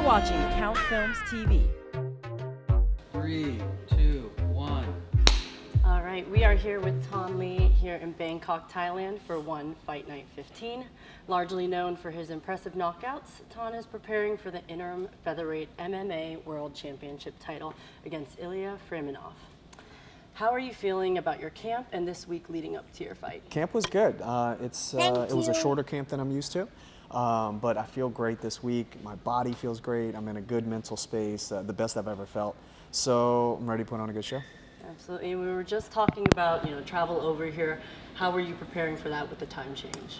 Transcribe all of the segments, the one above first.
watching Count Films TV. 3, 2, 1. All right, we are here with Thanh Le here in Bangkok, Thailand for One Fight Night 15. Largely known for his impressive knockouts, Thanh is preparing for the interim featherweight MMA World Championship title against Ilya Fremenov. How are you feeling about your camp and this week leading up to your fight? Camp was good. It was a shorter camp than I'm used to, but I feel great this week. My body feels great. I'm in a good mental space, the best I've ever felt. So I'm ready to put on a good show. Absolutely. We were just talking about, travel over here. How were you preparing for that with the time change?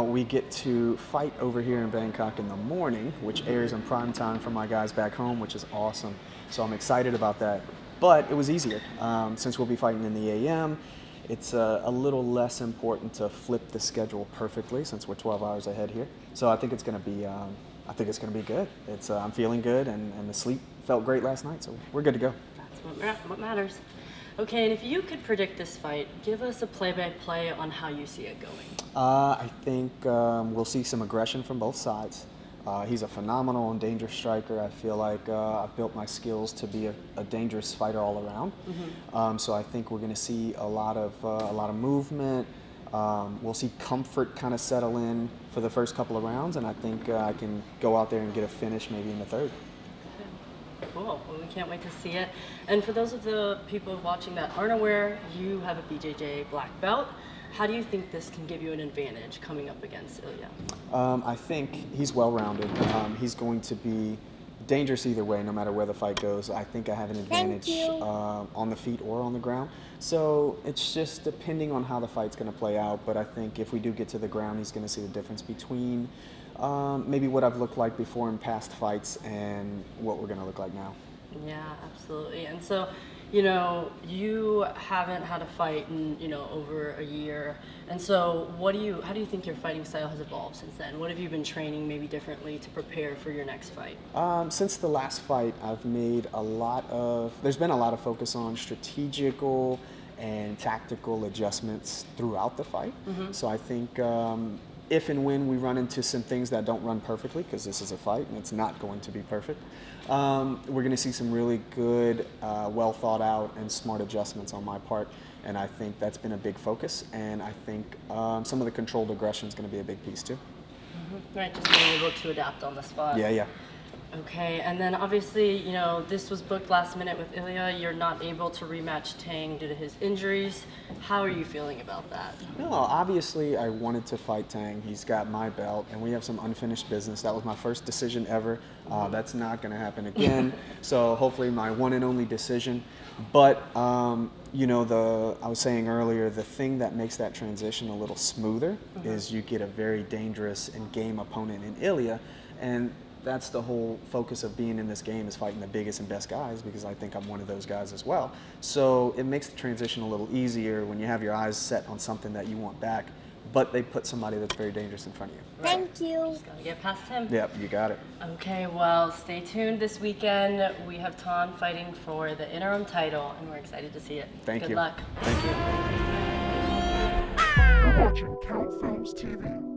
We get to fight over here in Bangkok in the morning, which airs in prime time for my guys back home, which is awesome. So I'm excited about that. But it was easier. Since we'll be fighting in the AM, it's a little less important to flip the schedule perfectly since we're 12 hours ahead here. So I think it's going to be good. I'm feeling good, and the sleep felt great last night, so we're good to go. That's what matters. Okay, and if you could predict this fight, give us a play-by-play on how you see it going. I think we'll see some aggression from both sides. He's a phenomenal and dangerous striker. I feel like I've built my skills to be a dangerous fighter all around. Mm-hmm. So I think we're going to see a lot of movement. We'll see comfort kind of settle in for the first couple of rounds, and I think I can go out there and get a finish maybe in the third. Cool. Well, we can't wait to see it. And for those of the people watching that aren't aware, you have a BJJ black belt. How do you think this can give you an advantage coming up against Ilya? I think he's well-rounded. He's going to be dangerous either way, no matter where the fight goes. I think I have an advantage on the feet or on the ground. So it's just depending on how the fight's going to play out. But I think if we do get to the ground, he's going to see the difference between maybe what I've looked like before in past fights and what we're going to look like now. Yeah, absolutely. And so, you haven't had a fight in, over a year. And so how do you think your fighting style has evolved since then? What have you been training maybe differently to prepare for your next fight? Since the last fight, there's been a lot of focus on strategical and tactical adjustments throughout the fight. Mm-hmm. So I think if and when we run into some things that don't run perfectly, because this is a fight and it's not going to be perfect, we're going to see some really good, well thought out and smart adjustments on my part. And I think that's been a big focus. And I think some of the controlled aggression is going to be a big piece too. Mm-hmm. Right, just being able to adapt on the spot. Yeah. Okay, and then obviously, this was booked last minute with Ilya. You're not able to rematch Tang due to his injuries. How are you feeling about that? No, obviously I wanted to fight Tang. He's got my belt, and we have some unfinished business. That was my first decision ever. That's not going to happen again. So hopefully my one and only decision. But, I was saying earlier, the thing that makes that transition a little smoother is you get a very dangerous and game opponent in Ilya. And that's the whole focus of being in this game, is fighting the biggest and best guys, because I think I'm one of those guys as well. So it makes the transition a little easier when you have your eyes set on something that you want back, but they put somebody that's very dangerous in front of you. Thank you. Just gotta get past him. Yep, you got it. Okay, well, stay tuned this weekend. We have Thanh fighting for the interim title, and we're excited to see it. Thank you. Good luck. Thank you. You're watching Count Films TV.